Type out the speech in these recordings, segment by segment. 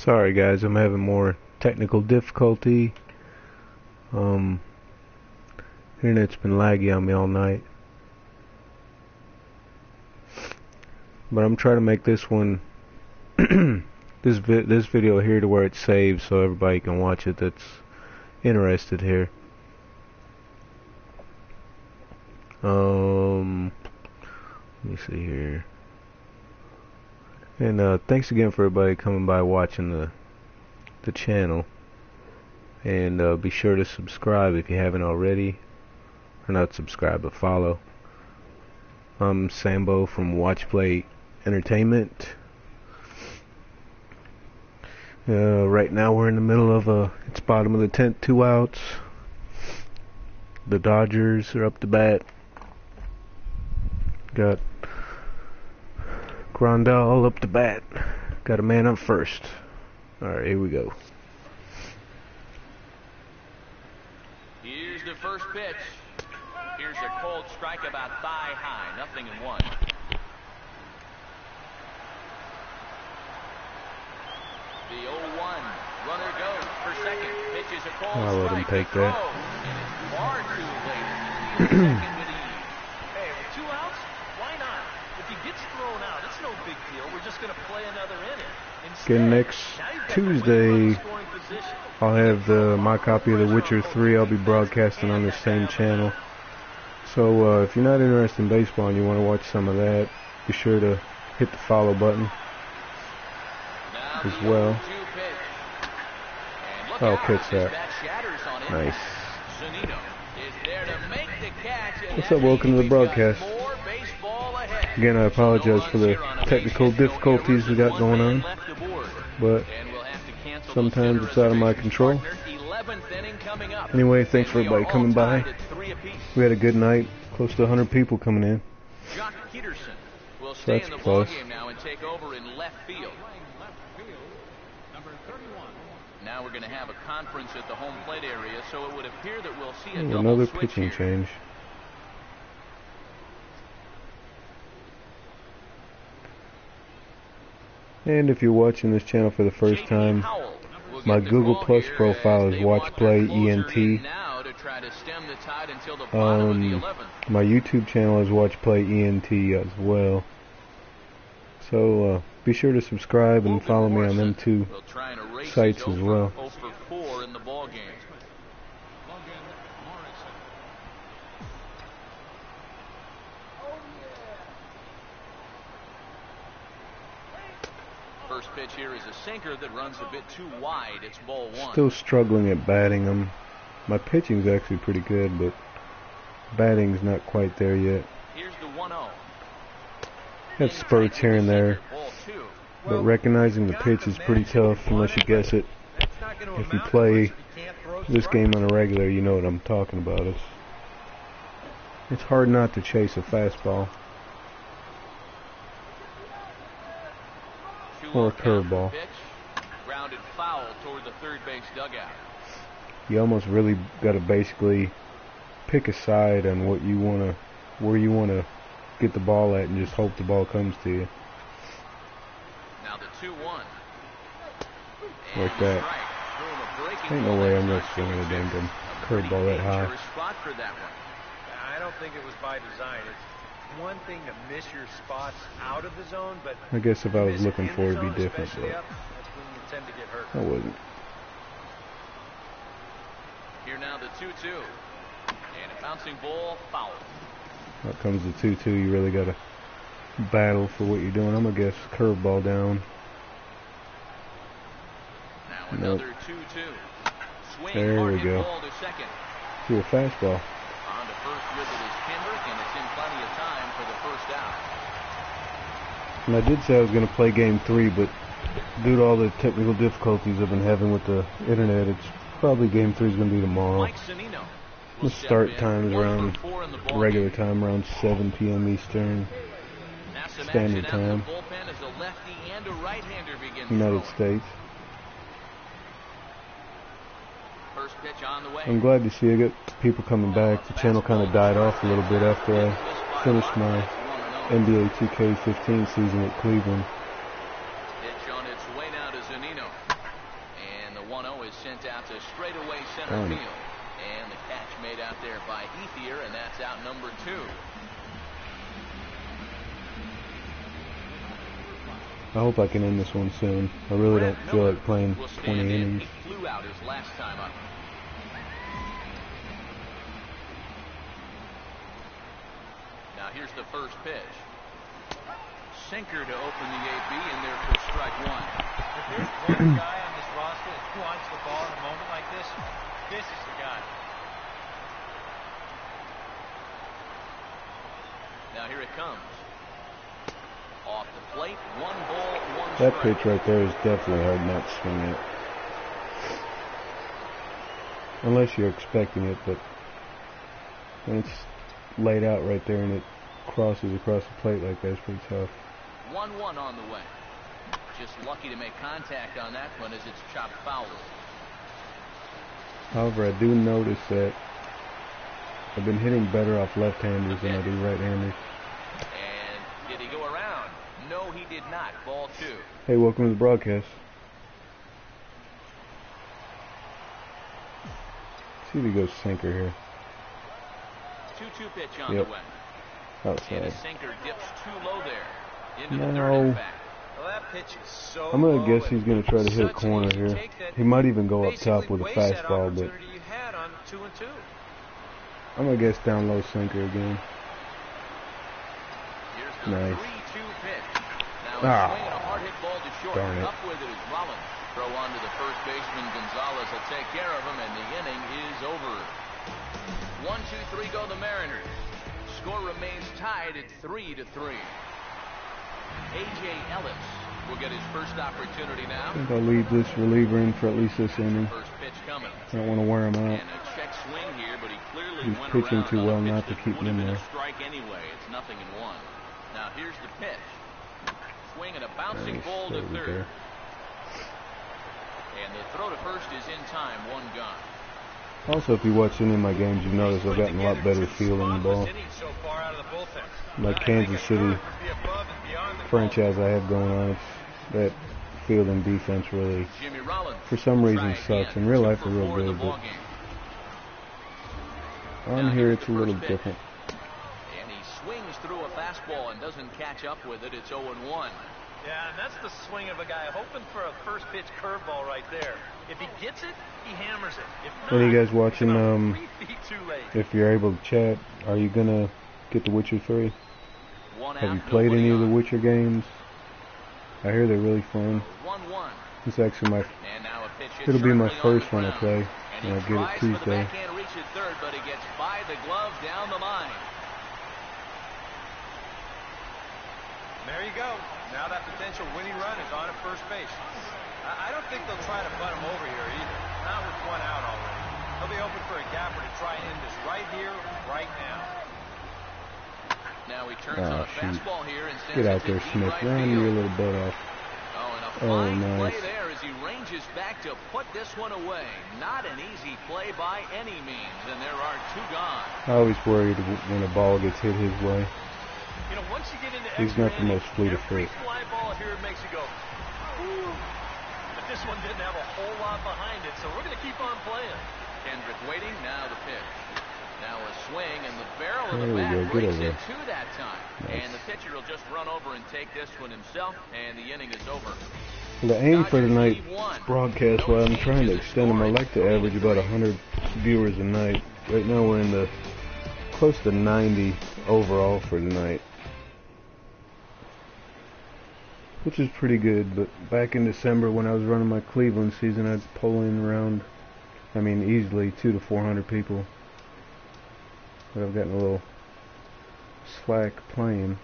Sorry guys, I'm having more technical difficulty. Internet's been laggy on me all night. But I'm trying to make this one this video here to where it's saved so everybody can watch it that's interested here. Let me see here. And thanks again for everybody coming by watching the channel. And be sure to subscribe if you haven't already. Or not subscribe, but follow. I'm Sambo from WATCHPLAYENT. Right now we're in the middle of it's bottom of the 10th, 2 outs. The Dodgers are up to bat. Got Grandal up to bat. Got a man up first. Alright, here we go. Here's the first pitch. Here's a cold strike about thigh high. 0-1. The 0-1. Runner goes for second. Pitch is a cold strike. I'll let him take that. And it's far too late. Second with ease. Hey, with 2 outs, why not? If he gets thrown out, it's no big deal. We're just going to play another inning. Again, next Tuesday, I'll have my copy of The Witcher 3. I'll be broadcasting on the same channel. So if you're not interested in baseball and you want to watch some of that, be sure to hit the follow button as well. I'll catch that. Nice. What's up? Welcome to the broadcast. Again, I apologize for the technical difficulties we got going on, but sometimes it's out of my control. Anyway, thanks for everybody coming by. We had a good night, close to 100 people coming in. So that's a plus. Now we're going to have a conference at the home plate area, so it would appear that we'll see another pitching change. And if you're watching this channel for the first time, my Google Plus profile is WATCHPLAYENT. My YouTube channel is WATCHPLAYENT as well. So be sure to subscribe and follow me on them two sites as well. First pitch here is a sinker that runs a bit too wide. It's ball 1. Still struggling at batting them. My pitching's actually pretty good, but batting's not quite there yet. Here's the 1-0. Have spurts here and there, but recognizing the pitch is pretty tough unless you guess it. If you play this game on a regular, you know what I'm talking about. It's hard not to chase a fastball or a curveball. Grounded foul toward the third base dugout. You almost really got to basically pick a side on what you wanna, where you wanna get the ball at, and just hope the ball comes to you. Now the 2-1. Like that. Ain't no way I'm gonna swing a damn curveball that high. I don't think it was by design. It's one thing to miss your spots out of the zone, but I guess if I was looking for it, it'd be different, but that's when you tend to get hurt. I wasn't. Here now the 2-2. And a bouncing ball, foul. Out comes the 2-2. You really gotta battle for what you're doing. I'm gonna guess curveball down. Now another 2-2. Swing, there we go. ball to second. To a fastball. On to first with it is Kendrick, and it's in plenty of time for the first out. And I did say I was gonna play game 3, but due to all the technical difficulties I've been having with the internet, it's probably game 3 is gonna be tomorrow. The start time is around regular time, around 7 p.m. Eastern Standard Time, United States. I'm glad to see I got people coming back. The channel kind of died off a little bit after I finished my NBA 2K15 season at Cleveland. Pitch on its way now to Zunino. center field. And the catch made out there by Ethier, and that's out number 2. I hope I can end this one soon. I really don't feel like playing 20 innings. He flew out his last time up. Now here's the first pitch. Sinker to open the AB, and there for strike 1. If there's one guy on this roster that wants the ball in a moment like this, this is the guy. Now here it comes. Off the plate, 1 ball, 1 strike. That pitch right there is definitely hard not to swing at. Unless you're expecting it, but when it's laid out right there and it crosses across the plate like that, it's pretty tough. 1-1 on the way. Just lucky to make contact on that one as it's chopped foul. However, I do notice that I've been hitting better off left-handers than I do right-handers. And did he go around? No, he did not. Ball 2. Hey, welcome to the broadcast. See if he goes sinker here. 2-2 pitch on Yep. the way. Outside. And a sinker dips too low there. Into the No. third inning. Well, that pitch is so I'm going low to guess he's going to try to hit a corner here. He might even go up top with a fastball, but you had on 2 and 2. I'm going to guess down low sinker again. Here's the Nice. 3-2 pitch. Now a swing and a hard hit ball to short. Darn it. Up with it is Rollins. Throw on to the first baseman. Gonzalez will take care of him, and the inning is over. 1, 2, 3 go the Mariners. Score remains tied at 3-3. A.J. Ellis will get his first opportunity now. I think I'll leave this reliever in for at least this inning. First pitch coming. I don't want to wear him out. And a check swing here, but he clearly He's went pitching around too on well a pitch not to that keep him would have in been there. a strike anyway. It's 0-1. Now here's the pitch. Swing and a bouncing Nice. ball to There we third. go. And the throw to first is in time. 1 gone. Also, if you watch any of my games, you've noticed I've gotten a lot better fielding the ball. So far out of the bullpen. Like Kansas City franchise I have going on, that fielding defense really, Jimmy Rollins, for some reason, sucks. In real life, they're real good, but on here it's a little different. And he swings through a fastball and doesn't catch up with it. It's 0-1. Yeah, and that's the swing of a guy hoping for a first pitch curveball right there. If he gets it, he hammers it. If not, What are you guys watching? 3 feet too late. If you're able to chat, are you gonna get The Witcher 3? Have you played any of the Witcher games? I hear they're really fun. 1-1. It's actually my, And now a pitch hit it'll be my sharply on first the one I ground. play, And and I'll he get it tries for the Tuesday. backhand reach at third, but he gets by the glove down the line. There you go. Now that potential winning run is on at first base. I don't think they'll try to butt him over here either. Not with 1 out already. They'll be open for a gapper to try and end this right here, right now. Now he turns on a shoot. fastball here and sends Get out it to there, deep Smith. right Run field. your little butt off. Oh, and a Oh, fine play nice. there as he ranges back to put this one away. Not an easy play by any means, and there are 2 gone. I always worried when a ball gets hit his way. You know, once you get into He's extra not the most fleet of every foot. fly ball here makes you go, ooh. But this one didn't have a whole lot behind it, so we're going to keep on playing. Kendrick waiting, now the pitch. Now a swing, and the barrel of There the we bat go, get breaks over in there. 2 that time. Nice. And the pitcher will just run over and take this one himself, and the inning is over. Well, the aim for Dodgers tonight's lead 1. broadcast, well, I'm trying to extend them. I like to average about 100 viewers a night. Right now we're in the close to 90 overall for tonight, which is pretty good. But back in December when I was running my Cleveland season, I'd pull in around, I mean, easily 200 to 400 people. But I've gotten a little slack playing.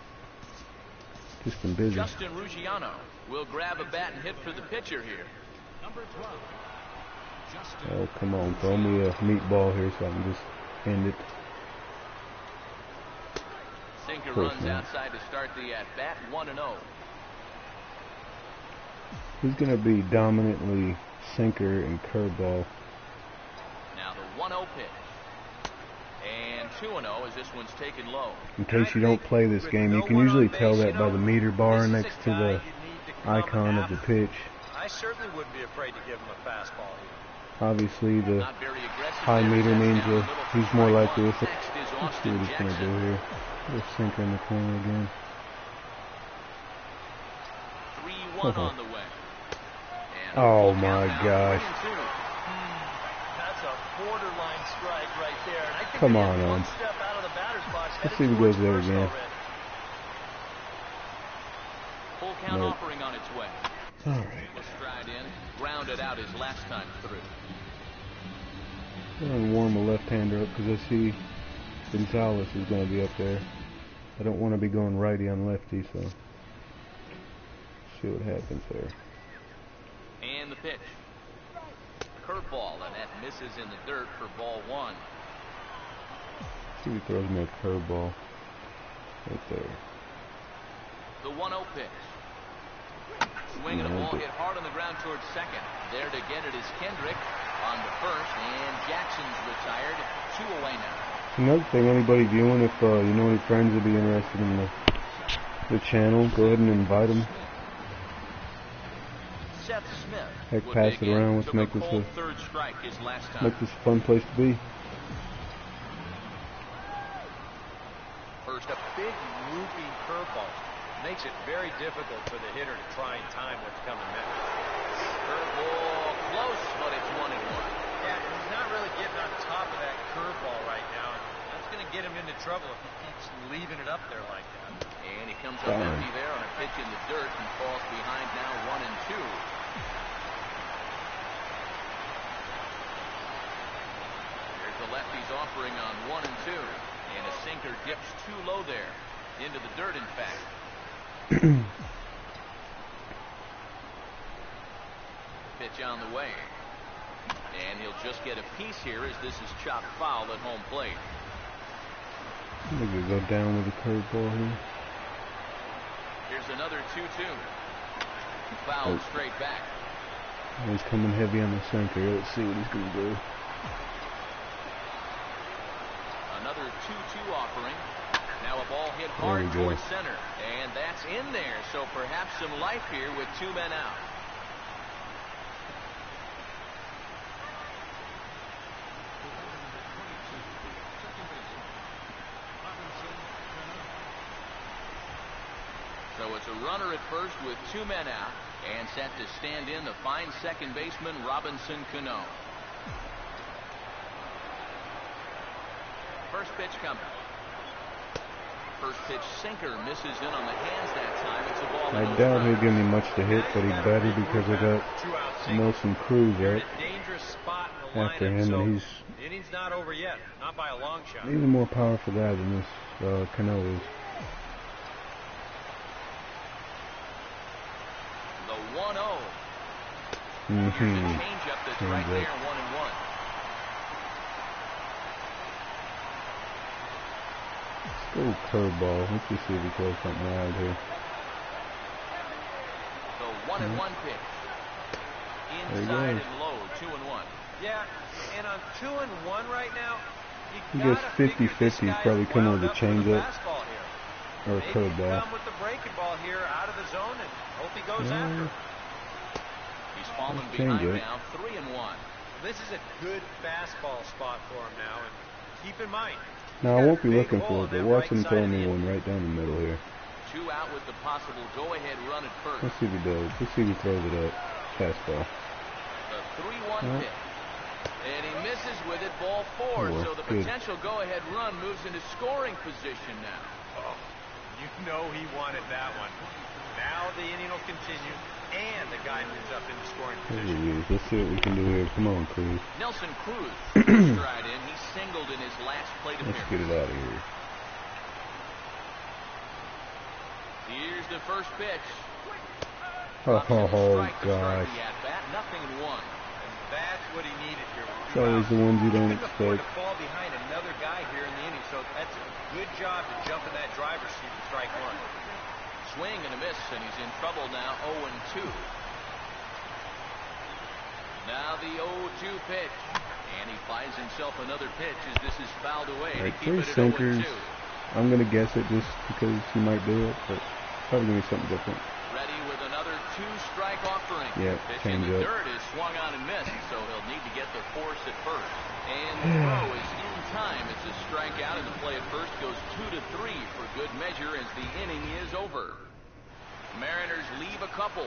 Just been busy. Justin Ruggiano will grab a bat and hit for the pitcher here. Oh, come on, throw me a meatball here so I can just end it. Sinker Close, runs man. outside to start the at-bat, 1-0. He's going to be dominantly sinker and curveball. Now the 1-0 pitch. And 2-0 as this one's taken low. In case you don't play this game, you can usually tell that by the meter bar next to the icon of the pitch. I certainly wouldn't be afraid to give him a fastball here. Obviously, the high meter means he's more likely to. Let's see what he's going to do here. Put a sinker in the corner again. 3-1 on the way. Oh my gosh. That's a borderline strike right there. And I think Come on, one step out of the batter's box. Let's see if he goes there again. Full count offering on its way. Alright. Will stride in, grounded out his last time through. I'm going to warm a left-hander up because I see Gonzalez is going to be up there. I don't want to be going righty on lefty, so see what happens there. And the pitch. Curveball, and that misses in the dirt for ball one. See if he throws me a curveball right there. The 1-0 pitch. Swing and a ball hit hard on the ground towards second. There to get it is Kendrick on the first, and Jackson's retired. 2 away now. Another thing, anybody viewing, if you know any friends would be interested in the channel, go ahead and invite them. Seth Smith. Heck, pass it around. Let's make this a fun place to be. First, a big loopy curveball makes it very difficult for the hitter to try and time what's coming next. Curveball close, but it's 1-1. Yeah, he's not really getting on top of that curveball right now. That's going to get him into trouble if he keeps leaving it up there like that. And he comes up empty there on a pitch in the dirt and falls behind now 1-2. There's the lefty's offering on 1-2. And a sinker dips too low there. Into the dirt, in fact. Pitch on the way. And he'll just get a piece here as this is chopped foul at home plate. Maybe go down with a curveball here. Here's another 2-2. Fouled straight back. He's coming heavy on the sinker. Let's see what he's going to do. Another 2-2 offering. Now a ball hit hard towards center. And that's in there. So perhaps some life here with 2 men out. So it's a runner at first with 2 men out, and set to stand in the fine second baseman Robinson Cano. First pitch coming. First pitch sinker misses in on the hands that time. It's a ball. I doubt he'll give me much to hit, but he better because I got Nelson Cruz up after him, and he's not over yet, not by a long shot. Even more powerful guy than this Cano is. The 1-0. Mm-hmm. Change-up that's right there, 1-1. Let's go curveball. Let's just see if he throws something wild here. The 1-1 pitch. Inside and low, 2-1. Yeah, and on 2-1 right now, he gets 50-50. He's probably coming with a changeup or a curveball. Come with the breaking ball here out of the zone and hope he goes after. He's fallen behind now, 3-1. This is a good fastball spot for him now, and keep in mind. Now I won't be looking for it, but watch him throw me one right down the middle here. 2 out with the possible go-ahead run at first. Let's see if he does. Let's see if he throws it up. Fastball. The 3-1 pitch. And he misses with it, ball 4. So the potential go-ahead run moves into scoring position now. Oh, you know he wanted that one. Now the inning will continue, and the guy moves up into scoring position. Let's see what we can do here. Come on, Cruz. Nelson Cruz stride in. He singled in his last plate appearance. Let's get it out of here. Here's the first pitch. Oh gosh. Nothing in 1. That's what he needed here. It's always the ones you don't expect. To fall behind another guy here in the inning, so that's a good job to jump in that driver's seat and strike 1. Swing and a miss, and he's in trouble now, 0-2. Now the 0-2 pitch, and he finds himself another pitch as this is fouled away. All right, 3 sinkers. I'm gonna guess it just because he might do it, but probably gonna be something different. Ready with another 2-strike offering. Yeah, Pitch in change the up. dirt is swung on and missed, so he'll need to get the force at first. And the throw is in time. It's a strikeout, and the play at first goes 2-3 for good measure as the inning is over. Mariners leave a couple.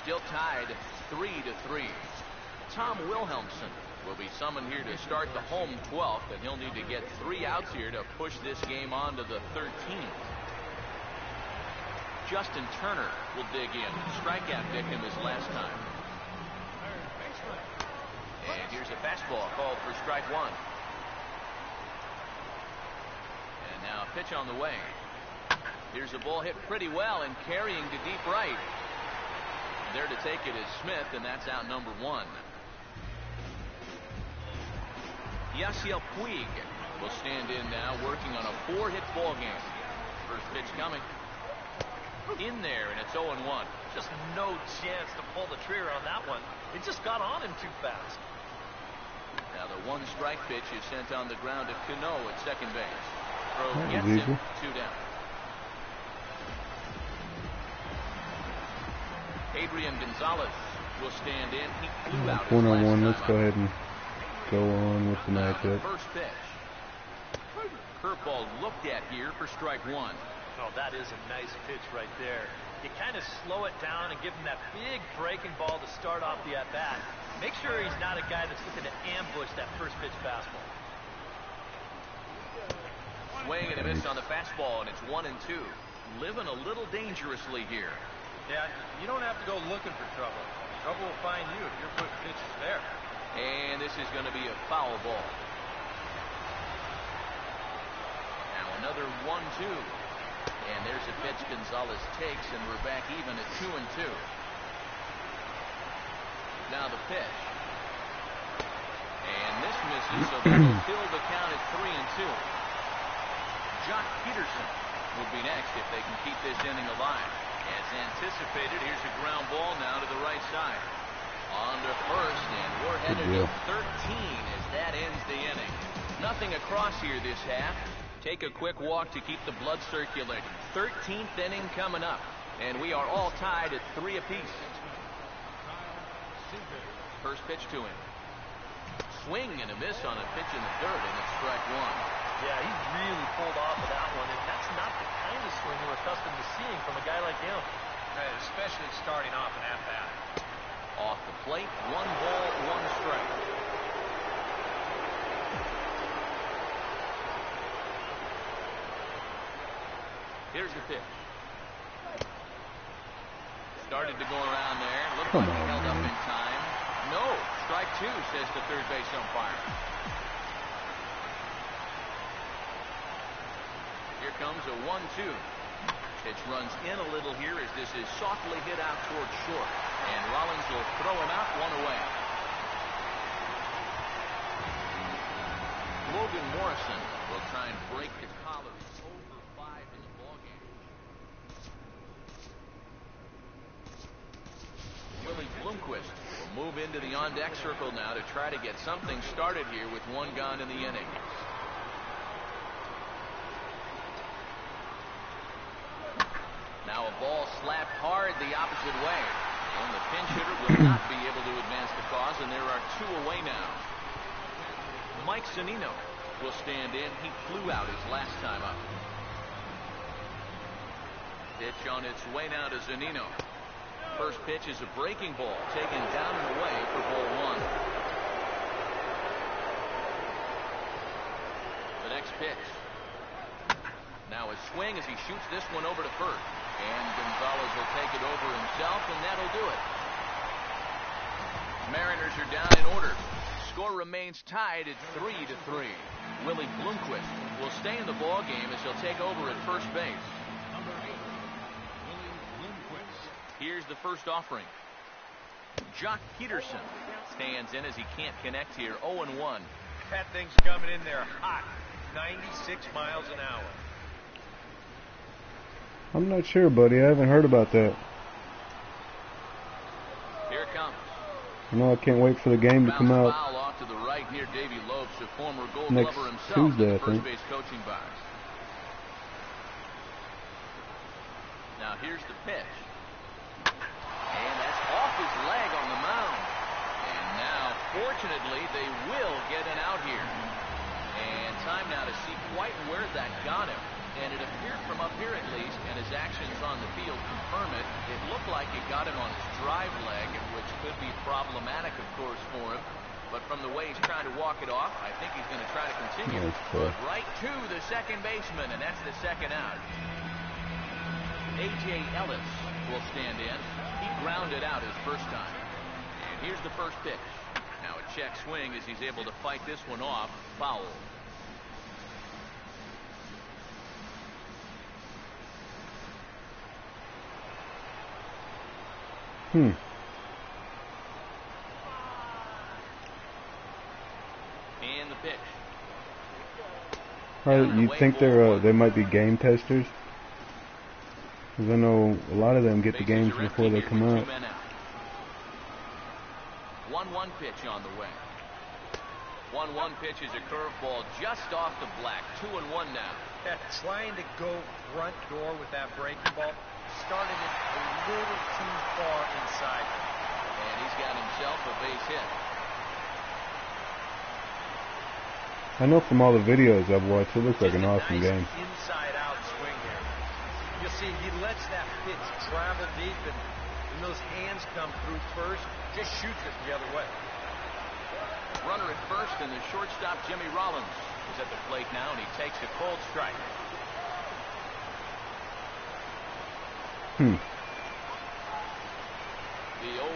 Still tied 3-3. Tom Wilhelmsen will be summoned here to start the home 12th, and he'll need to get 3 outs here to push this game on to the 13th. Justin Turner will dig in. Strikeout victim his last time. And here's a fastball called for strike 1. And now a pitch on the way. Here's a ball hit pretty well and carrying to deep right. There to take it is Smith, and that's out number 1. Yasiel Puig will stand in now, working on a 4-hit ball game. First pitch coming. In there, and it's 0-1. Just no chance to pull the trigger on that one. It just got on him too fast. Now the 1-strike pitch is sent on the ground to Cano at second base. Throw That gets was him, easy. 2 down. Adrian Gonzalez will stand in. He flew out his 1-on-1. last Let's time go up. ahead and go on with the Now the matchup. first pitch. Curveball looked at here for strike 1. Oh, that is a nice pitch right there. You kind of slow it down and give him that big breaking ball to start off the at-bat. Make sure he's not a guy that's looking to ambush that first pitch fastball. Swing and a miss on the fastball, and it's 1-2. Living a little dangerously here. Yeah, you don't have to go looking for trouble. Trouble will find you if you're putting pitches there. And this is going to be a foul ball. Now another 1-2. And there's a pitch Gonzalez takes, and we're back even at 2-2. Now the pitch. And this misses, so that'll fill the count at 3-2. Jock Peterson would be next if they can keep this inning alive. As anticipated, here's a ground ball now to the right side. On to first, and we're headed to 13 as that ends the inning. Nothing across here this half. Take a quick walk to keep the blood circulating. 13th inning coming up, and we are all tied at 3 apiece. First pitch to him. Swing and a miss on a pitch in the dirt, and it's strike 1. Yeah, he really pulled off of that one, and that's not the kind of swing we're accustomed to seeing from a guy like him. Right, especially starting off an at-bat. Off the plate, 1 ball, 1 strike. Here's the pitch. Started to go around there. Looked like he held up in time. No. Strike 2, says the third base umpire. Here comes a 1-2. Pitch runs in a little here as this is softly hit out towards short. And Rollins will throw him out, 1 away. Logan Morrison will try and break the collar. He's 0 for 5 in the ballgame. Willie Bloomquist will move into the on-deck circle now to try to get something started here with 1 gone in the inning. Now a ball slapped hard the opposite way. And the pinch hitter will not be able to advance the cause, and there are 2 away now. Mike Zunino will stand in. He flew out his last time up. Pitch on its way now to Zunino. First pitch is a breaking ball, taken down and away for ball 1. The next pitch. Now a swing as he shoots this one over to first. And Gonzalez will take it over himself, and that'll do it. Mariners are down in order. Score remains tied at 3-3. Willie Bloomquist will stay in the ball game as he'll take over at first base. Number 8, Willie Bloomquist. Here's the first offering. Jock Peterson stands in as he can't connect here. 0-1. That thing's coming in there hot. 96 miles an hour. I'm not sure, buddy. I haven't heard about that. Here it comes. I can't wait for the game to come out Foul off to the right near Davey Lopes, a former Gold next Glover himself, Tuesday, in I the first think. base coaching box. Now here's the pitch. And his leg on the mound. And now, fortunately, they will get an out here. And time now to see quite where that got him. And it appeared from up here at least, and his actions on the field confirm it. It looked like it got him on his drive leg, which could be problematic, of course, for him. But from the way he's trying to walk it off, I think he's going to try to continue. But right to the second baseman, and that's the second out. A.J. Ellis will stand in. He grounded out his first time. And here's the first pitch. Now a check swing as he's able to fight this one off. Foul. And the pitch. You think they might be game testers? Because I know a lot of them get the games before they come out. 1-1 pitch on the way. 1-1 pitch is a curveball just off the black. 2-1 now. Yeah, trying to go front door with that breaking ball. Started it a little too far inside. And he's got himself a base hit. I know from all the videos I've watched, it looks like an awesome game. Inside-out swing here. You'll see he lets that pitch travel deep, and when those hands come through first, just shoots it the other way. Runner at first, and the shortstop Jimmy Rollins is at the plate now, and he takes a cold strike. The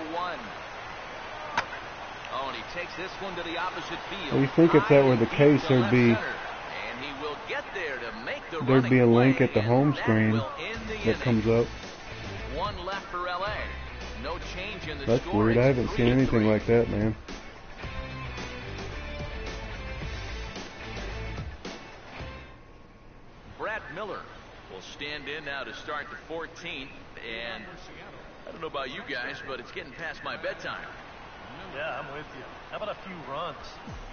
0-1. Oh, and he takes this one to the opposite field. Well, you think if that were the case, there'd be a link at the home screen that comes up. One left for LA. No change in the That's weird. I haven't seen anything like that, man. Brad Miller will stand in now to start the 14th, and I don't know about you guys, but it's getting past my bedtime. Yeah, I'm with you. How about a few runs?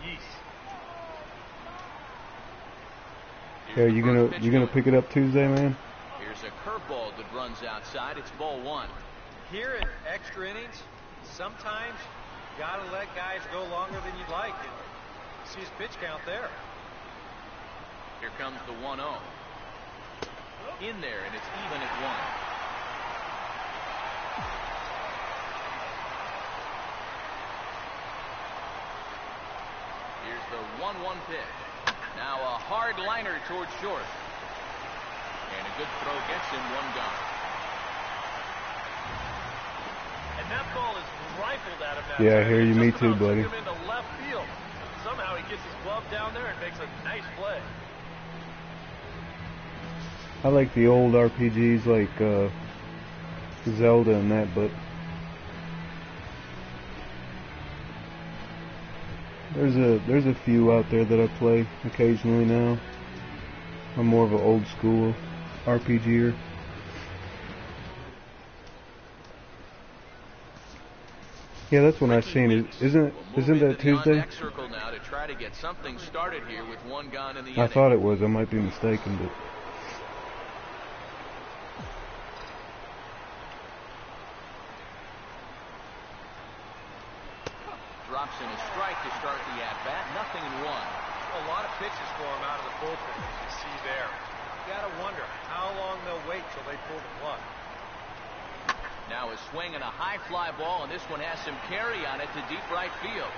Yeesh. Yeah, you gonna pick it up Tuesday, man? Here's a curveball that runs outside. It's ball one. Here in extra innings, sometimes you gotta let guys go longer than you'd like, and see his pitch count there. Here comes the 1-0. In there, and it's even at 1. Here's the 1-1 pitch. Now a hard liner towards short. And a good throw gets him, one gone. And that ball is rifled at him now. Yeah, I hear you. Me too, buddy. Him into left field. Somehow he gets his glove down there and makes a nice play. I like the old RPGs like Zelda and that, but there's a few out there that I play occasionally now. I'm more of an old school RPGer. Yeah, that's when I've seen it. Isn't that Tuesday? Now to try to get something started here with one gone in the I thought it was. I might be mistaken, but. Drops in a strike to start the at-bat. Nothing in one. A lot of pitches for him out of the bullpen, as you see there. You got to wonder how long they'll wait till they pull the plug. Now a swing and a high fly ball, and this one has some carry on it to deep right field.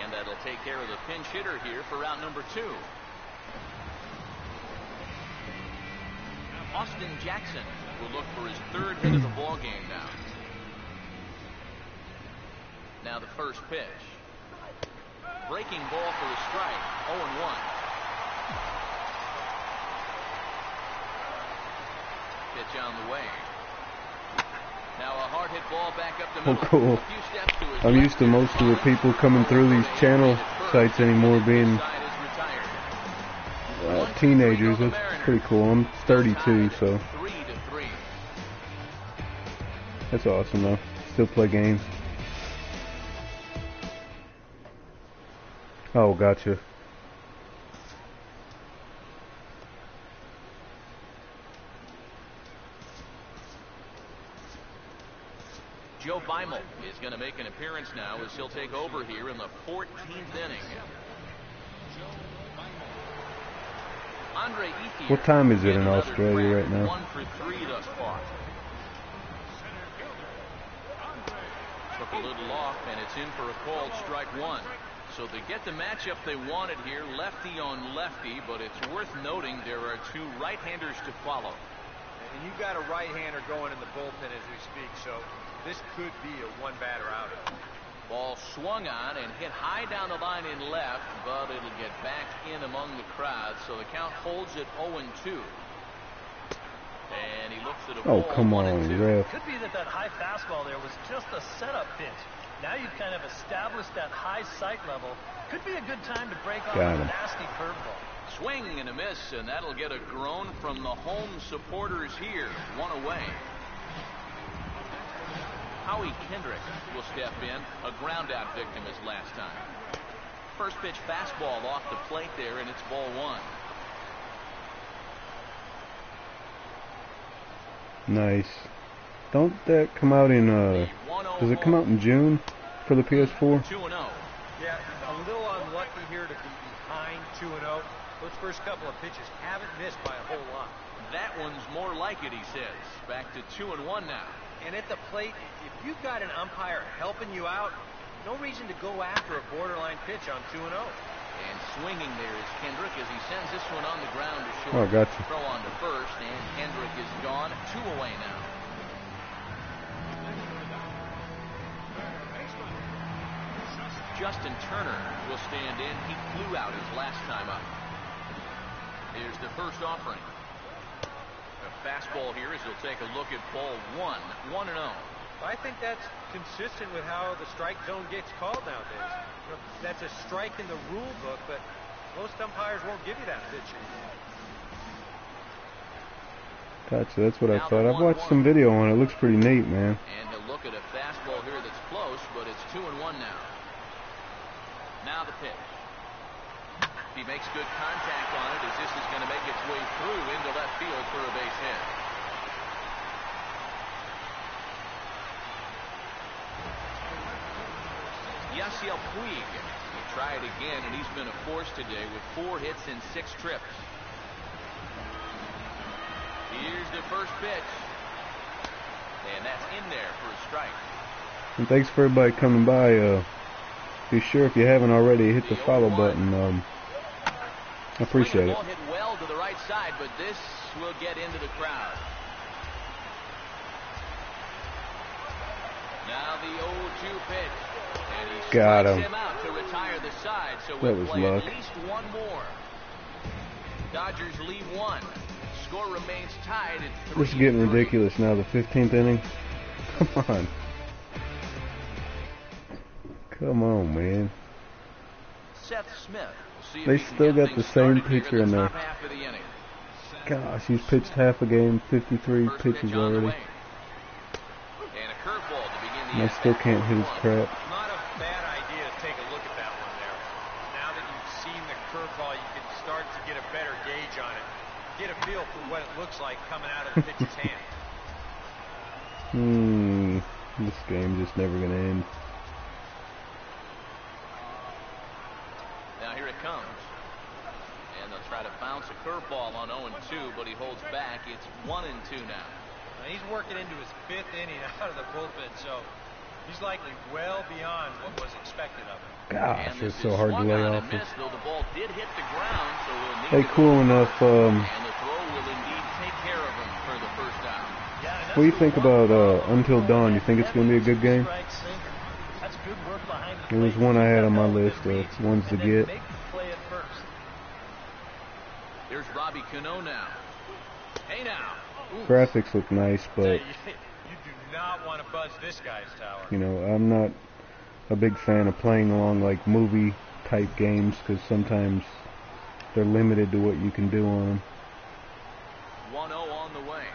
And that'll take care of the pinch hitter here for round number 2. Austin Jackson will look for his 3rd hit of the ball game now. Now the first pitch. Breaking ball for a strike. 0-1. Pitch on the way. Now a hard hit ball back up the middle. Oh, cool. I'm used to most of the people coming through these channel sites anymore being teenagers. That's pretty cool. I'm 32, so that's awesome though. Still play games. Oh, gotcha. Joe Beimel is going to make an appearance now as he'll take over here in the 14th inning. Andre Ethier. What time is it in Australia right now? 1 for 3 thus far. Took a little off, and it's in for a called strike one. So they get the matchup they wanted here, lefty on lefty, but it's worth noting there are two right-handers to follow. And you've got a right-hander going in the bullpen as we speak, so this could be a one-batter outing. Ball swung on and hit high down the line in left, but it'll get back in among the crowd, so the count holds at 0-2. And he looks at a ball. Oh, come on, ref. Could be that high fastball there was just a setup pitch. Now you've kind of established that high sight level. Could be a good time to break off a nasty curveball. Swing and a miss, and that'll get a groan from the home supporters here. One away. Howie Kendrick will step in, a ground-out victim as last time. First pitch fastball off the plate there, and it's ball one. Nice. Don't that come out in, does it come out in June for the PS4? 2-0. Yeah, a little unlucky here to be behind 2-0. Those first couple of pitches haven't missed by a whole lot. That one's more like it, he says. Back to 2-1 now. And at the plate, if you've got an umpire helping you out, no reason to go after a borderline pitch on 2-0. And swinging there is Kendrick as he sends this one on the ground to short. Oh, gotcha. Throw on to first, and Kendrick is gone. 2 away now. Justin Turner will stand in. He flew out his last time up. Here's the first offering. A fastball here as he'll take a look at ball one. 1-0. I think that's consistent with how the strike zone gets called nowadays. You know, that's a strike in the rule book, but most umpires won't give you that pitch. Gotcha, that's what I thought. I've watched some video on it. It looks pretty neat, man. And a look at a fastball here that's close, but it's 2-1 now. Now the pitch. He makes good contact on it as this is going to make its way through into left field for a base hit. Yasiel Puig. He tried again, and he's been a force today with 4 hits and 6 trips. Here's the first pitch. And that's in there for a strike. And thanks for everybody coming by. Be sure, if you haven't already, hit the follow button. I appreciate it. Ball hit well to the right side, but this will get into the crowd. Now the 0-2 pitch. And he strikes him out to retire the side, so we'll play at least one more. Dodgers lead 1. Score remains tied at 3-3. This is getting ridiculous now, the 15th inning. Come on. Come on, man. Seth Smith. They still got the same pitcher in there. Gosh, he's pitched half a game, 53 pitches already. And I still can't hit his crap. Not a bad idea to take a look at that one there. Now that you've seen the curveball, you can start to get a better gauge on it. Get a feel for what it looks like coming out of the pitcher's hand. This game just never gonna end. Now here it comes. And they'll try to bounce a curveball on 0-2, but he holds back. It's 1-2 now. He's working into his 5th inning out of the bullpen, so he's likely well beyond what was expected of him. Gosh, it's so hard to lay off. The ball did hit the ground, so we'll hey, cool enough. And the throw will indeed take care of him for the first out. What do you think about Until Dawn? You think it's going to be a good game? It was one I had on my list of ones to get. Here's Robbie Cano now. Hey now. Graphics look nice, but you do not want to buzz this guy's tower. You know, I'm not a big fan of playing along like movie type games because sometimes they're limited to what you can do on them. 1-0 on the way.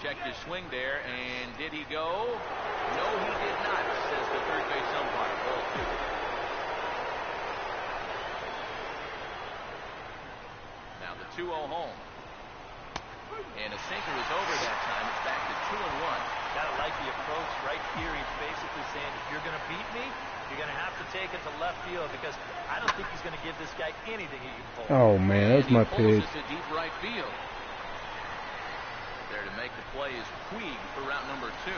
Checked his swing there, and did he go? No, he did not, says the third base umpire. Ball 2. Now the 2-0 home. And a sinker is over that time. It's back to 2-1. Gotta like here he's basically saying, if you're going to beat me, you're going to have to take it to left field because I don't think he's going to give this guy anything he can pull. Oh man, that's my pitch. To deep right field. There to make the play is Puig for route number 2.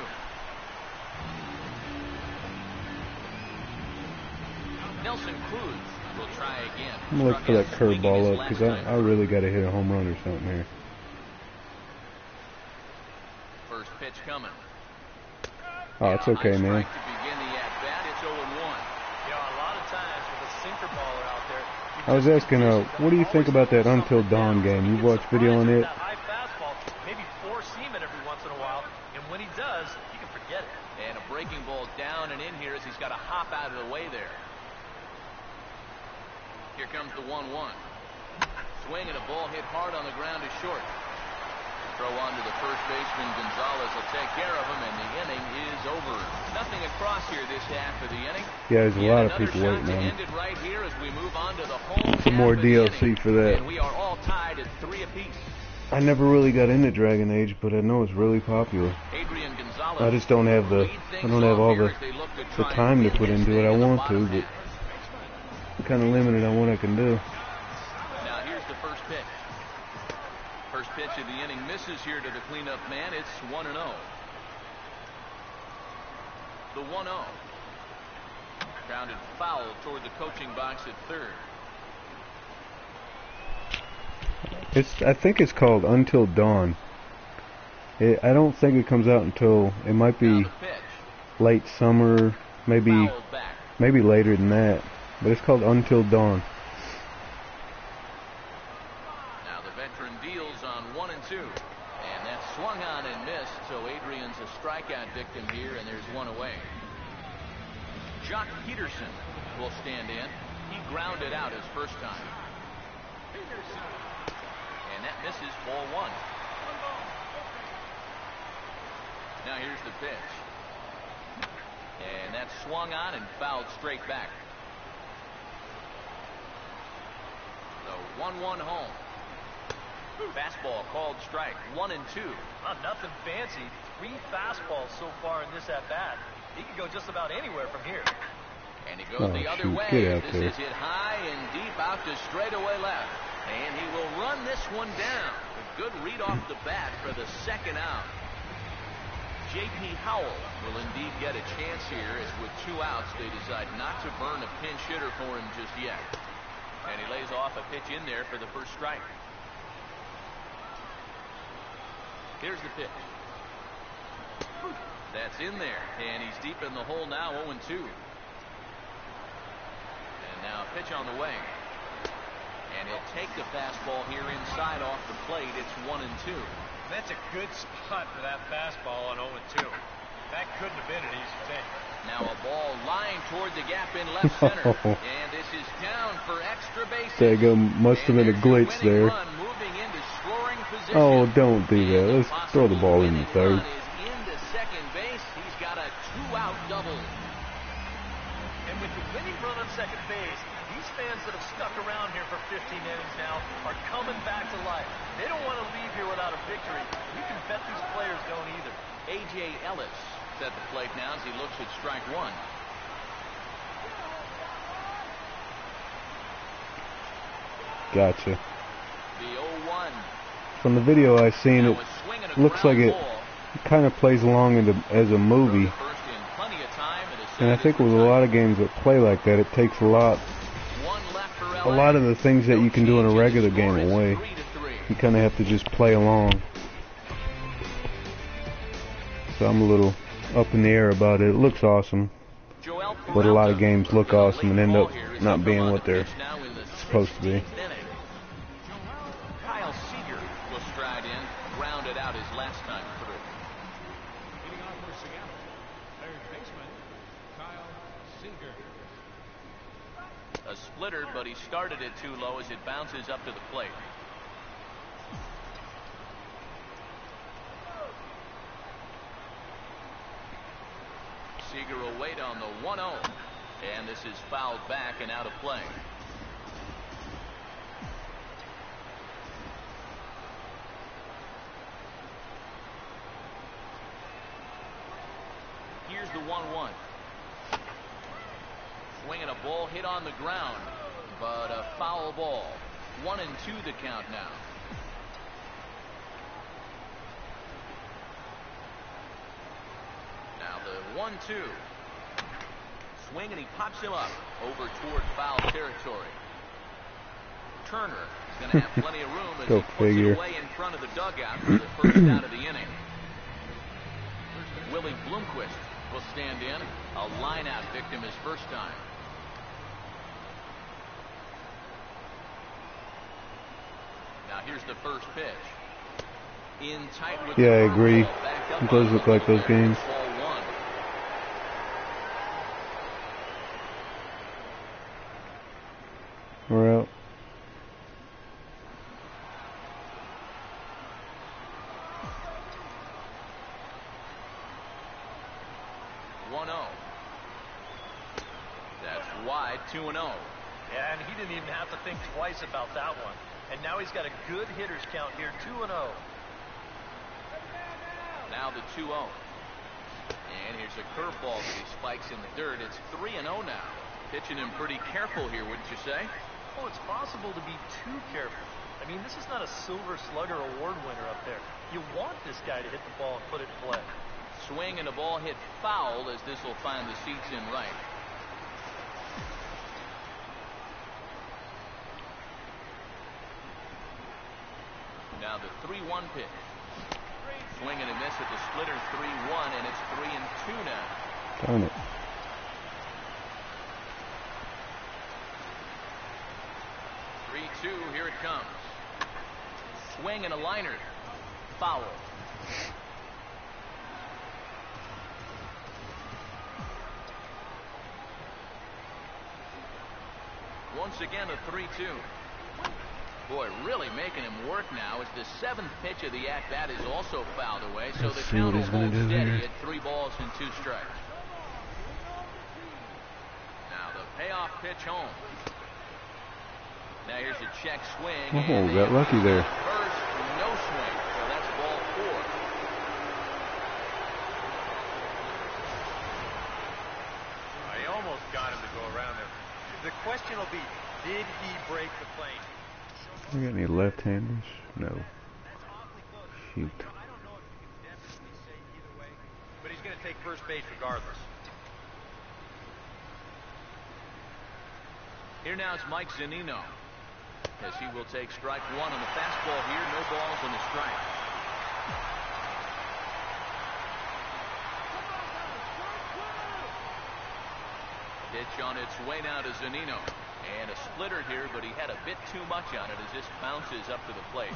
Nelson Cruz will try again. I'm gonna look for that curveball up because I really got to hit a home run or something here. First pitch coming. Oh, it's okay, man. To begin the at-bat, it's 0-1. You know, a lot of times with a sinker baller out there. I was asking, what do you think about that Until Dawn game? You watched video on it? High fastball, maybe four-seam it every once in a while, and when he does, you can forget it. And a breaking ball down and in here as he's got to hop out of the way there. Here comes the 1-1. Swing and a ball hit hard on the ground to short. Throw on to the first baseman. Gonzalez will take care of him, and the inning is over. Nothing across here this half of the inning. Yeah, there's a lot of people waiting on it. Right here as we move on to the home some more DLC for that. And we are all tied at 3 apiece. I never really got into Dragon Age, but I know it's really popular. I just don't have all the time to put into it. I want to, but I'm kind of limited on what I can do. Now here's the first pitch. First pitch of the inning misses here to the cleanup man. It's 1-0. The 1-0. Grounded foul toward the coaching box at third. I think it's called Until Dawn. I don't think it comes out until, it might be late summer, maybe later than that. But it's called Until Dawn. Now the veteran deals on 1 and 2. And that's swung on and missed, so Adrian's a strikeout victim here, and there's one away. Jock Peterson will stand in. He grounded out his first time. And that misses, ball 1. Now here's the pitch. And that's swung on and fouled straight back. So 1-1 home. Fastball called strike. 1 and 2. Nothing fancy. 3 fastballs so far in this at-bat. He can go just about anywhere from here. And he goes the other way. This is hit high and deep out to straightaway left. And he will run this one down. A good read off the bat for the second out. J.P. Howell will indeed get a chance here, as with 2 outs they decide not to burn a pinch hitter for him just yet. And he lays off a pitch in there for the first strike. Here's the pitch. That's in there, and he's deep in the hole now, 0-2. And now a pitch on the way. And he'll take the fastball here inside off the plate. It's 1 and 2. That's a good spot for that fastball on 0-2. That couldn't have been an easy thing. Now a ball lined toward the gap in left center. And this is down for extra bases. There you go. Must have been a glitch there. Oh, don't do that. Let's throw the ball in the third. Into second base. He's got a 2-out double. And with the winning run on second base, these fans that have stuck around here for 15 innings now are coming back to life. They don't want to leave here without a victory. You can bet these players don't either. A.J. Ellis at the plate now as he looks at strike 1. Gotcha. The 0-1. From the video I've seen, it looks like it kind of plays along as a movie. And I think with a lot of games that play like that, it takes a lot of the things that you can do in a regular game away. You kind of have to just play along. So I'm a little up in the air about it. It looks awesome, but a lot of games look awesome and end up not being what they're supposed to be. Kyle Seager will stride in, rounded out his last time through. Leading off for Seattle, third baseman, Kyle Seager. A splitter, but he started it too low as it bounces up to the plate. Seager will wait on the 1-0, and this is fouled back and out of play. Here's the 1-1. Swinging a ball hit on the ground, but a foul ball. 1-2 the count now. Now the 1-2. Swing and he pops him up over toward foul territory. Turner is going to have plenty of room as Go he puts figure. it away in front of the dugout for the first out of the inning. Willie Bloomquist will stand in. A line-out victim his first time. Now here's the first pitch. In tight with Yeah, I the agree. curveball, backed up Those on look the like those middle there. games. Ball 1. We're out. That's wide. 2-0. Yeah, and he didn't even have to think twice about that one. And now he's got a good hitter's count here, 2-0. Now the 2-0. And here's a curveball that he spikes in the dirt. It's 3-0 now. Pitching him pretty careful here, wouldn't you say? Oh, it's possible to be too careful. I mean, this is not a Silver Slugger award winner up there. You want this guy to hit the ball and put it in play. Swing and a ball hit foul as this will find the seats in right. Now the 3-1 pitch. Swing and a miss at the splitter. 3-1, and it's 3-2 now. Darn it. Here it comes. Swing and a liner. Foul. Once again a 3-2. Boy, really making him work now as the 7th pitch of the at-bat is also fouled away. So Let's the see what count will he's gonna hold do steady here. at 3 balls and 2 strikes. Now the payoff pitch home. Now here's a check swing. Oh, got lucky there. First, no swing. So that's ball 4. He almost got him to go around him. The question will be, did he break the plane? We got any left-handers? No. That's awfully close. Shoot. I don't know if you can definitely say either way, but he's going to take first base regardless. Here now is Mike Zunino, as he will take strike 1 on the fastball here. No balls and a strike. Pitch on its way now to Zunino. And a splitter here, but he had a bit too much on it as this bounces up to the plate.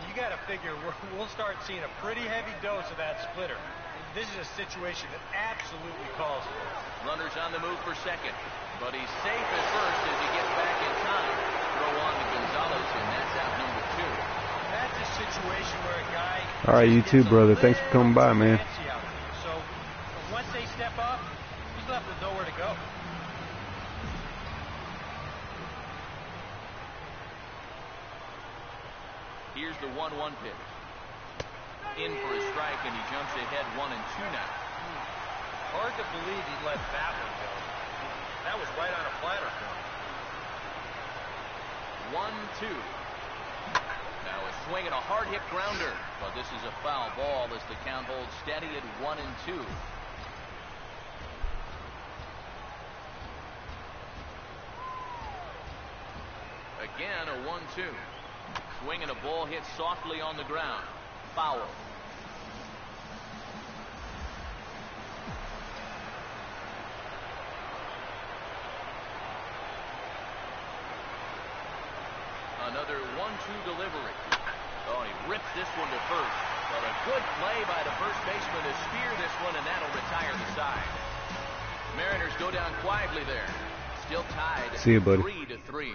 You got to figure we'll start seeing a pretty heavy dose of that splitter. This is a situation that absolutely calls for it. Runners on the move for second, but he's safe at first as he gets back in time. Throw on to Gonzalez, and that's out number 2. That's a situation where a guy. All right, you too, brother. Thanks for coming by, man. So once they step up, he's left with nowhere to go. Here's the 1-1 pitch. In for a strike, and he jumps ahead 1-2 now. Hard to believe he let that one go. That was right on a platter for him. 1-2. Now a swing and a hard hit grounder, but this is a foul ball as the count holds steady at 1-2. Again a 1-2. Swing and a ball hit softly on the ground. Foul. Another 1-2 delivery. Oh, he rips this one to first. But a good play by the first baseman to spear this one, and that'll retire the side. Mariners go down quietly there. Still tied. See you, buddy. 3-3.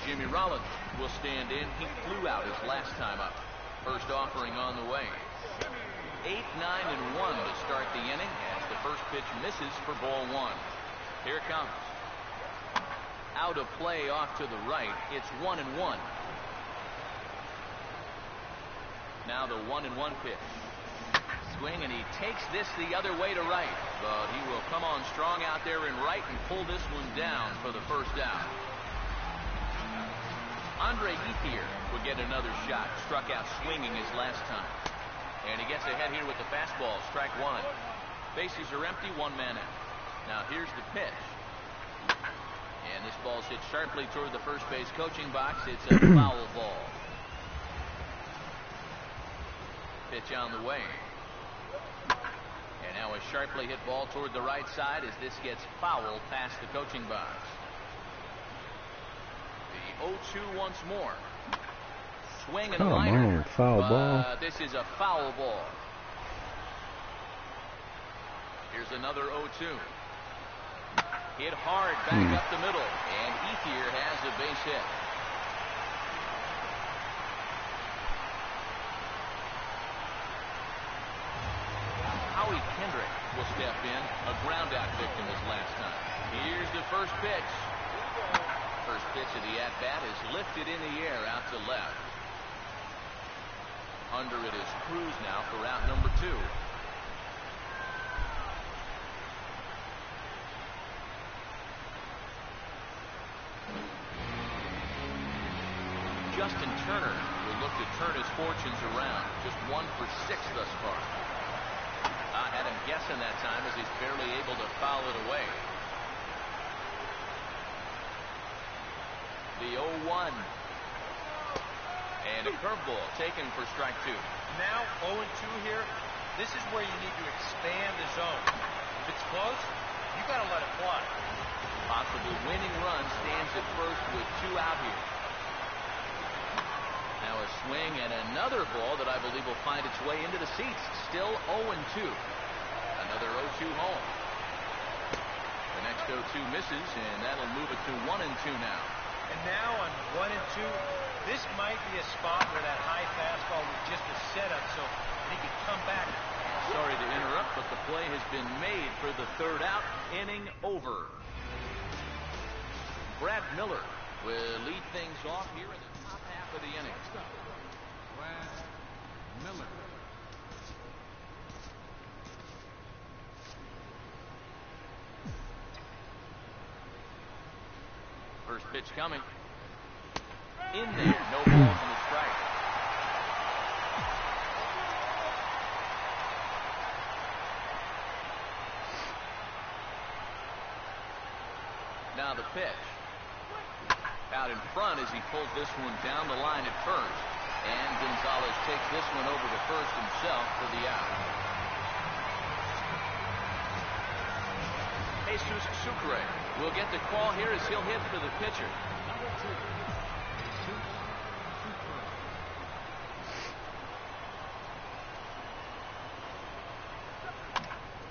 Jimmy Rollins will stand in. He flew out his last time up. First offering on the way. 8, 9, and 1 to start the inning as the first pitch misses for ball 1. Here it comes. Out of play off to the right. It's 1-1. Now the 1-1 pitch. swing, and he takes this the other way to right. But he will come on strong out there in right and pull this one down for the first out. Andre Ethier would get another shot. Struck out swinging his last time. And he gets ahead here with the fastball. Strike one. Bases are empty, one man out. Now here's the pitch. And this ball's hit sharply toward the first base coaching box. It's a foul ball. Pitch on the way. And now a sharply hit ball toward the right side as this gets foul past the coaching box. The 0-2 once more. Swing and a liner. Foul ball. This is a foul ball. Here's another 0-2. Hit hard back up the middle, and Ethier has a base hit. Howie Kendrick will step in, a ground out victim his last time. Here's the first pitch. First pitch of the at-bat is lifted in the air out to left. Under it is Cruz now for out number 2. Justin Turner will look to turn his fortunes around. Just 1 for 6 thus far. I had him guessing that time as he's barely able to foul it away. The 0-1. And a curveball taken for strike 2. Now 0-2 here. This is where you need to expand the zone. If it's close, you got to let it fly. Possible winning run stands at first with 2 out here. Now a swing and another ball that I believe will find its way into the seats. Still 0-2. Another 0-2 home. The next 0-2 misses, and that'll move it to 1-2 now. And now on 1-2, this might be a spot where that high fastball was just a setup so he could come back. Sorry to interrupt, but the play has been made for the third out. Inning over. Brad Miller will lead things off here in the top half of the inning. Brad Miller. First pitch coming. In there. No balls and a strike. Now the pitch. Out in front as he pulls this one down the line at first. And Gonzalez takes this one over to first himself for the out. Jesus Sucre will get the call here as he'll hit for the pitcher.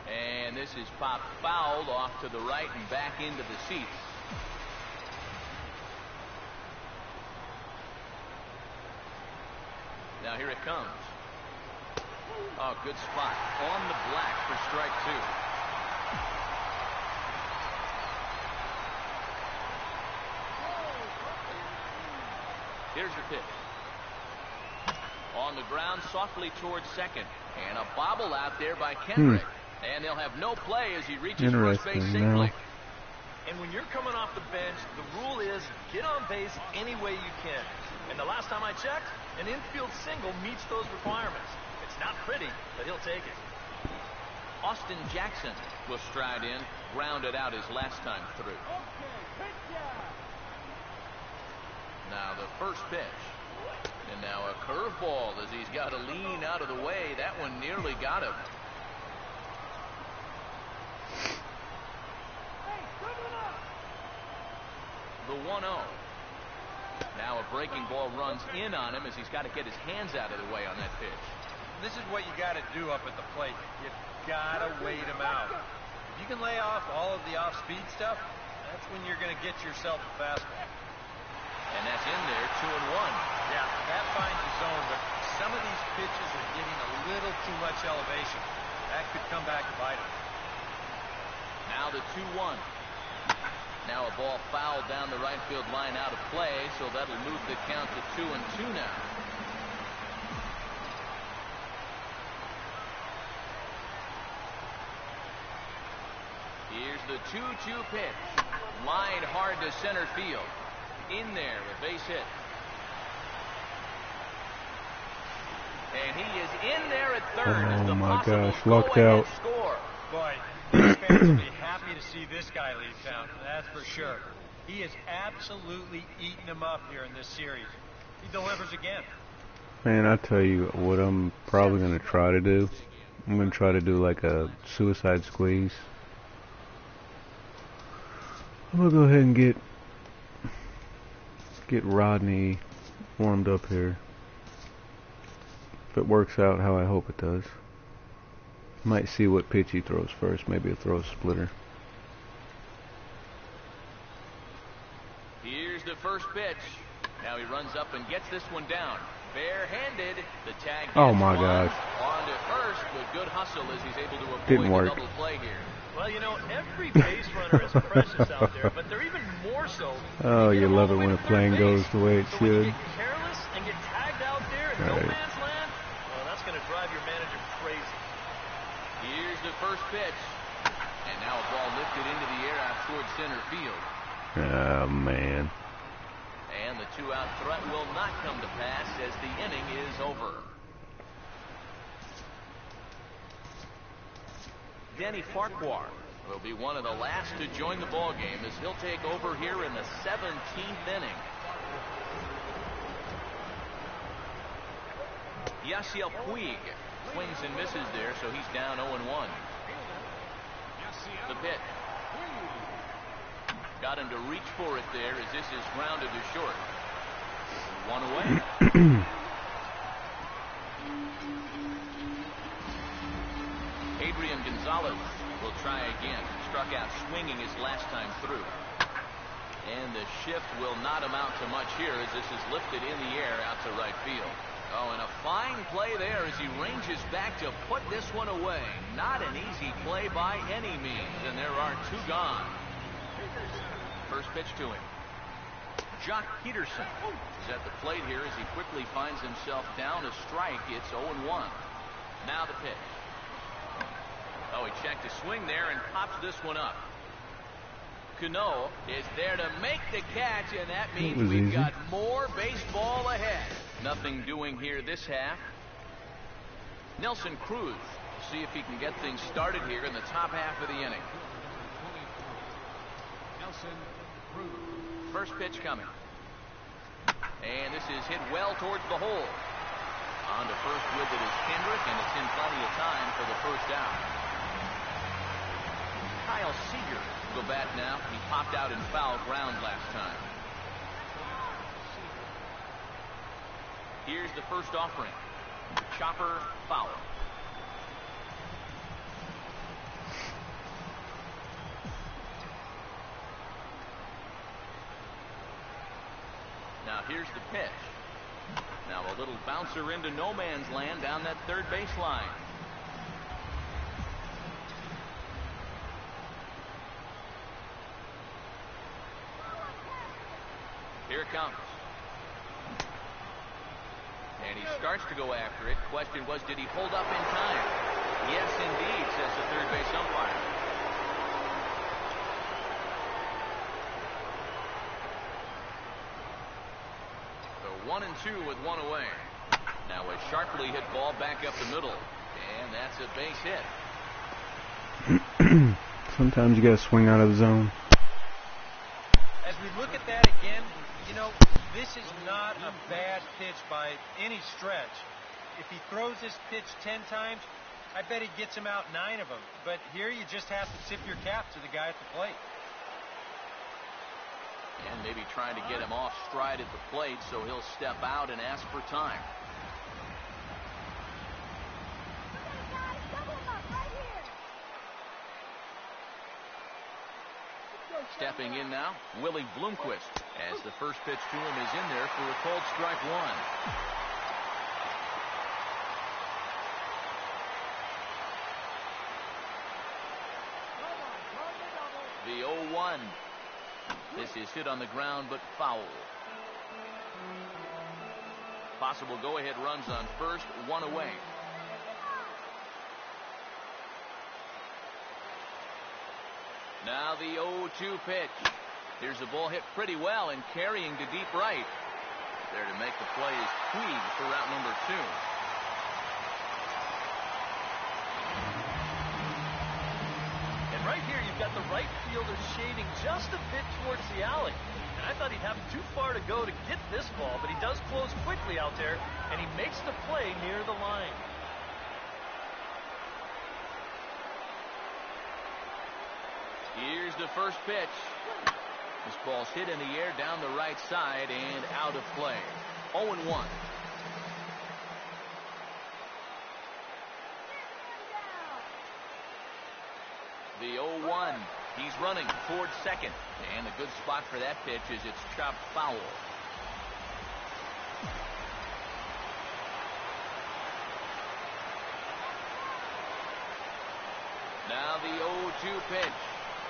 And this is popped fouled off to the right and back into the seats. Now here it comes. Oh, good spot. On the black for strike 2. Here's the pitch. On the ground, softly towards second. And a bobble out there by Kendrick. And they'll have no play as he reaches first base safely. And when you're coming off the bench, the rule is get on base any way you can. And the last time I checked, an infield single meets those requirements. It's not pretty, but he'll take it. Austin Jackson will stride in, grounded out his last time through. Now the first pitch. And now a curveball as he's got to lean out of the way. That one nearly got him. The 1-0. Now a breaking ball runs in on him as he's got to get his hands out of the way on that pitch. This is what you got to do up at the plate. You got to wait him out. If you can lay off all of the off-speed stuff, that's when you're going to get yourself a fastball. And that's in there, 2-1. Yeah, that finds the zone, but some of these pitches are getting a little too much elevation. That could come back to bite him. Now the 2-1. Now a ball fouled down the right field line out of play, so that'll move the count to 2-2 now. the 2-2 pitch. Line hard to center field. In there with base hit. And he is in there at third. Oh my gosh, lucked out. Score. Boy, these fans will be happy to see this guy leave town. That's for sure. He is absolutely eating them up here in this series. He delivers again. Man, I tell you what I'm probably going to try to do. I'm going to try to do like a suicide squeeze. I'm going to go ahead and get Rodney warmed up here. If it works out how I hope it does. Might see what pitch he throws first. Maybe a throw splitter. Here's the first pitch. Now he runs up and gets this one down. Barehanded. The tag. Oh my gosh. On to first, but good hustle as he's able to avoid Didn't work. the double play here. Well, you know, every base runner is precious out there, but they're even more so. Oh, you love it when a plane goes the way it So when you should. get careless and get tagged out there in no man's land, well, that's going to drive your manager crazy. Here's the first pitch. And now a ball lifted into the air out towards center field. Oh, man. And the two-out threat will not come to pass as the inning is over. Denny Farquhar will be one of the last to join the ball game as he'll take over here in the 17th inning. Yasiel Puig swings and misses there, so he's down 0-1. The pitch. Got him to reach for it there as this is grounded to short. One away. Adrian Gonzalez will try again. Struck out swinging his last time through. And the shift will not amount to much here as this is lifted in the air out to right field. Oh, and a fine play there as he ranges back to put this one away. Not an easy play by any means, and there are two gone. First pitch to him. Jock Peterson is at the plate here as he quickly finds himself down a strike. It's 0-1. Now the pitch. Oh, he checked a swing there and pops this one up. Cano is there to make the catch, and that means we've got more baseball ahead. Nothing doing here this half. Nelson Cruz will see if he can get things started here in the top half of the inning. Nelson Cruz. First pitch coming. And this is hit well towards the hole. On to first with it is Kendrick, and it's in plenty of time for the first out. Kyle Seager will go bat now. He popped out in foul ground last time. Here's the first offering. Chopper foul. Now here's the pitch. Now a little bouncer into no man's land down that third baseline. Here it comes. And he starts to go after it. Question was, did he hold up in time? Yes, indeed, says the third base umpire. So 1-2 with one away. Now a sharply hit ball back up the middle. And that's a base hit. Sometimes you gotta swing out of the zone. As we look at that again, you know, this is not a bad pitch by any stretch. If he throws this pitch 10 times, I bet he gets him out 9 of them. But here you just have to tip your cap to the guy at the plate. And maybe trying to get him off stride at the plate, so he'll step out and ask for time. Stepping in now, Willie Bloomquist, as the first pitch to him is in there for a called strike one. The 0-1. This is hit on the ground, but foul. Possible go-ahead runs on first, one away. Now the 0-2 pitch. Here's the ball hit pretty well and carrying to deep right. There to make the play is Puig for route number 2. And right here, you've got the right fielder shading just a bit towards the alley. And I thought he'd have too far to go to get this ball, but he does close quickly out there, and he makes the play near the line. Here's the first pitch. This ball's hit in the air down the right side and out of play. 0-1. The 0-1. He's running towards second. And a good spot for that pitch is it's chopped foul. Now the 0-2 pitch.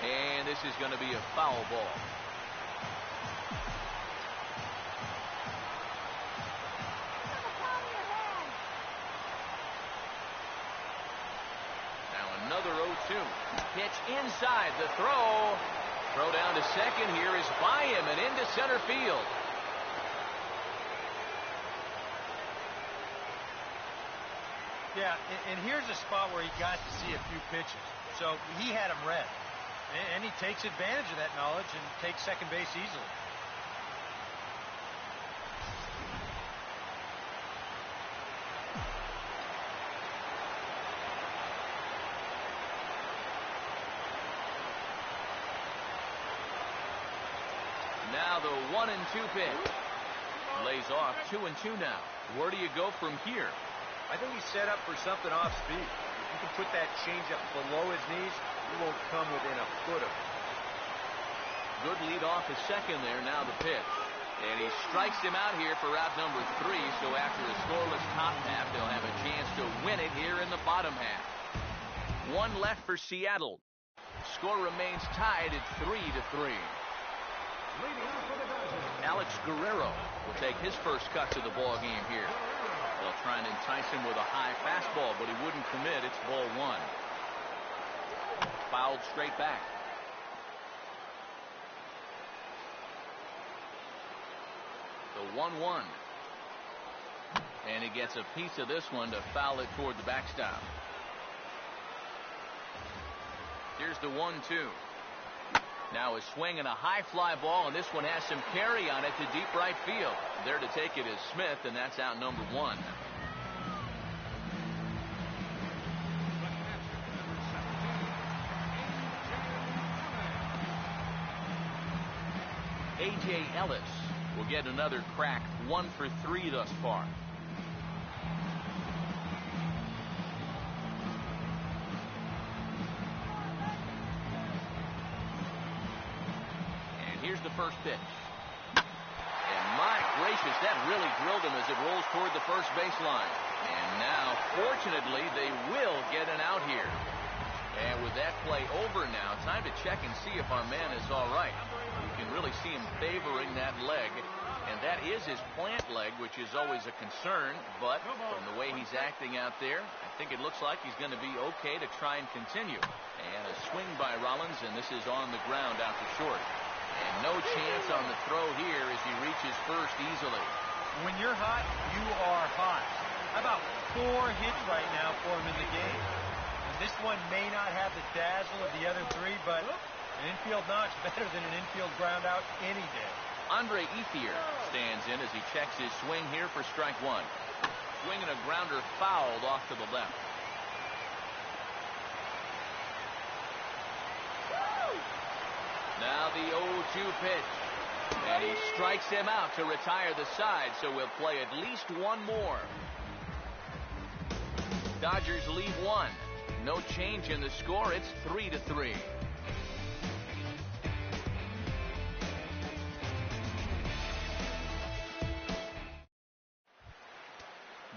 And this is going to be a foul ball. Now another 0-2. Pitch inside. The throw. Throw down to second here is by him and into center field. Yeah, and here's a spot where he got to see a few pitches. So he had him read. And he takes advantage of that knowledge and takes second base easily. Now the 1-2 pitch. Lays off 2-2 now. Where do you go from here? I think he's set up for something off speed. If you can put that changeup below his knees, he won't come within a foot of it. Good lead off the second there. Now the pitch. And he strikes him out here for route number 3. So after a scoreless top half, they'll have a chance to win it here in the bottom half. One left for Seattle. Score remains tied at 3-3. Alex Guerrero will take his first cut to the ball game here. They'll try and entice him with a high fastball, but he wouldn't commit. It's ball 1. Fouled straight back. The 1-1. And he gets a piece of this one to foul it toward the backstop. Here's the 1-2. Now a swing and a high fly ball, and this one has some carry on it to deep right field. There to take it is Smith, and that's out number 1. A.J. Ellis will get another crack, 1 for 3 thus far. Here's the first pitch. And my gracious, that really drilled him as it rolls toward the first baseline. And now, fortunately, they will get an out here. And with that play over now, time to check and see if our man is all right. You can really see him favoring that leg. And that is his plant leg, which is always a concern. But from the way he's acting out there, I think it looks like he's going to be okay to try and continue. And a swing by Rollins, and this is on the ground out to short. And no chance on the throw here as he reaches first easily. When you're hot, you are hot. How about 4 hits right now for him in the game? And this one may not have the dazzle of the other 3, but an infield knock's better than an infield ground out any day. Andre Ethier stands in as he checks his swing here for strike 1. Swing and a grounder fouled off to the left. Now the 0-2 pitch. And he strikes him out to retire the side, so we'll play at least one more. Dodgers lead 1. No change in the score. It's 3-3.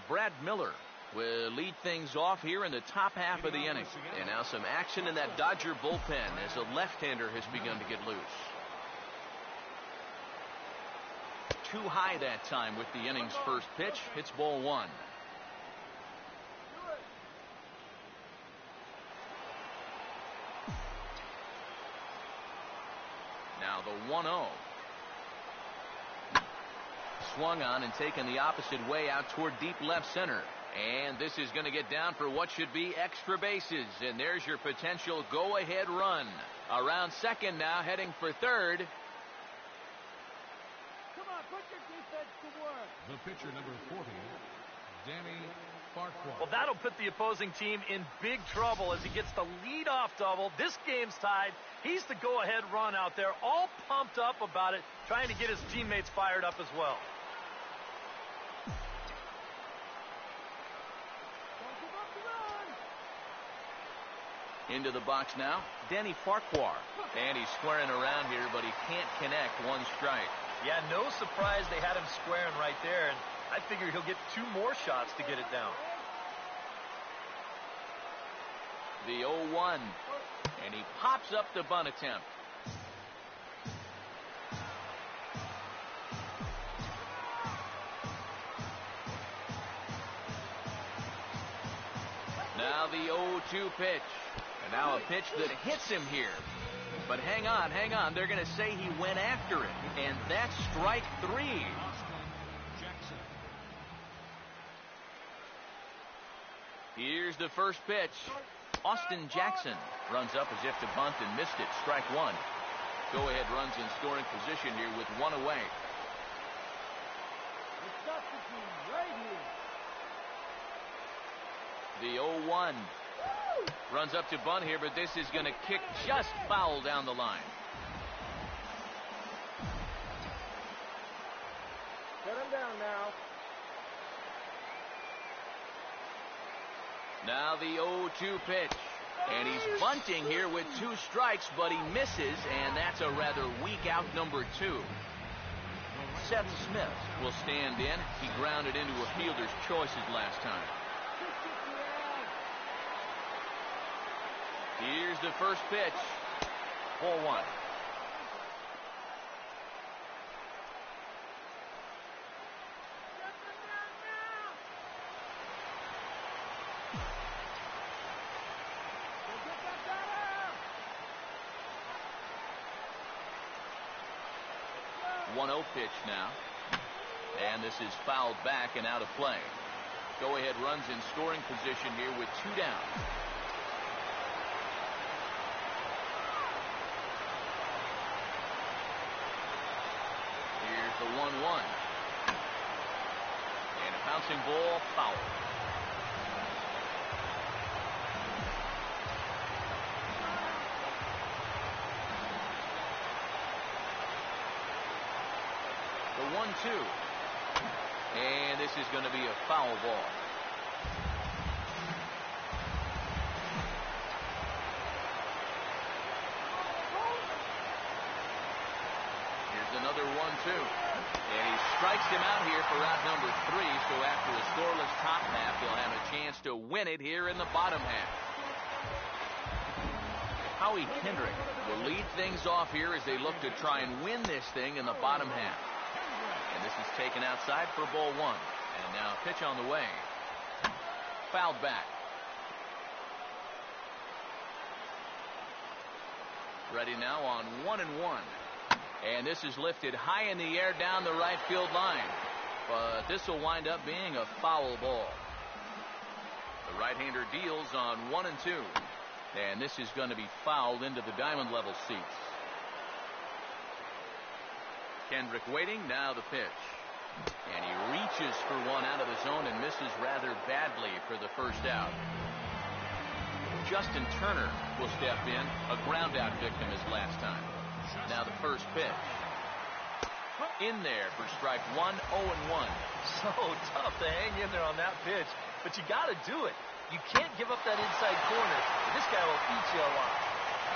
Brad Miller will lead things off here in the top half of the inning. And now some action in that Dodger bullpen as a left-hander has begun to get loose. Too high that time with the inning's first pitch. It's ball 1. the 1-0. Swung on and taken the opposite way out toward deep left center. And this is going to get down for what should be extra bases. And there's your potential go-ahead run. Around second now, heading for third. Come on, put your defense to work. The pitcher, number 40, Danny Farquhar. Well, that'll put the opposing team in big trouble as he gets the lead-off double. This game's tied. He's the go-ahead run out there, all pumped up about it, trying to get his teammates fired up as well. Into the box now, Danny Farquhar. And he's squaring around here, but he can't connect. One strike. Yeah, no surprise they had him squaring right there, and I figure he'll get 2 more shots to get it down. The 0-1. And he pops up the bunt attempt. Now the 0-2 pitch. And now a pitch that hits him here. But hang on. They're going to say he went after it. And that's strike 3. Jackson. Here's the first pitch. Austin Jackson runs up as if to bunt and missed it. Strike 1. Go-ahead runs in scoring position here with 1 away. The 0-1. Runs up to bunt here, but this is going to kick just foul down the line. Shut him down now. Now the 0-2 pitch. And he's bunting here with 2 strikes, but he misses, and that's a rather weak out number 2. Seth Smith will stand in. He grounded into a fielder's choices last time. Here's the first pitch. 4-1. One 0 pitch now. And this is fouled back and out of play. Go-ahead runs in scoring position here with 2 down. Here's the 1-1. And a bouncing ball, foul. The 1-2. And this is going to be a foul ball. Another 1-2. And he strikes him out here for out number 3. So after a scoreless top half, he'll have a chance to win it here in the bottom half. Howie Kendrick will lead things off here as they look to try and win this thing in the bottom half. And this is taken outside for ball 1. And now a pitch on the way. Fouled back. Ready now on 1-1. And this is lifted high in the air down the right field line. But this will wind up being a foul ball. The right-hander deals on 1-2. And this is going to be fouled into the diamond level seats. Kendrick waiting, now the pitch. And he reaches for one out of the zone and misses rather badly for the first out. Justin Turner will step in, a ground out victim as last time. Now the first pitch. In there for strike 1, 0-1. So tough to hang in there on that pitch, but you got to do it. You can't give up that inside corner. This guy will eat you alive.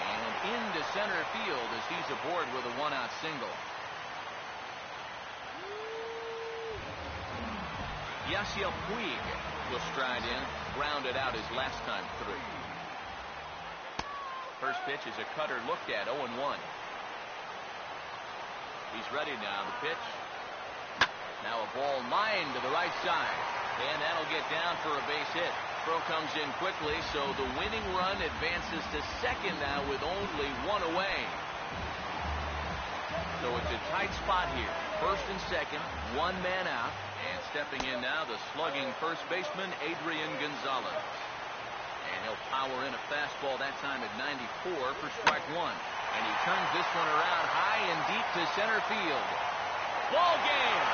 And into center field as he's aboard with a 1-out single. Yasiel Puig will stride in, grounded out his last time through. First pitch is a cutter looked at, 0-1. He's ready now, the pitch. Now a ball lined to the right side. And that'll get down for a base hit. Throw comes in quickly, so the winning run advances to second now with only 1 away. So it's a tight spot here. First and second, one man out. And stepping in now, the slugging first baseman, Adrian Gonzalez. And he'll power in a fastball that time at 94 for strike one. And he turns this one around high and deep to center field. Ball game!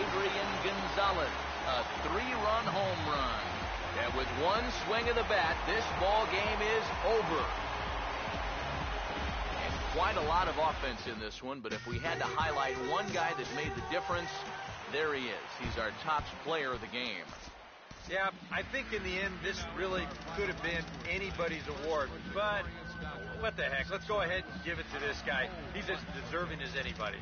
Adrian Gonzalez, a 3-run home run. And with one swing of the bat, this ball game is over. And quite a lot of offense in this one, but if we had to highlight one guy that made the difference, there he is. He's our top player of the game. Yeah, I think in the end, this really could have been anybody's award. But what the heck? Let's go ahead and give it to this guy. He's as deserving as anybody.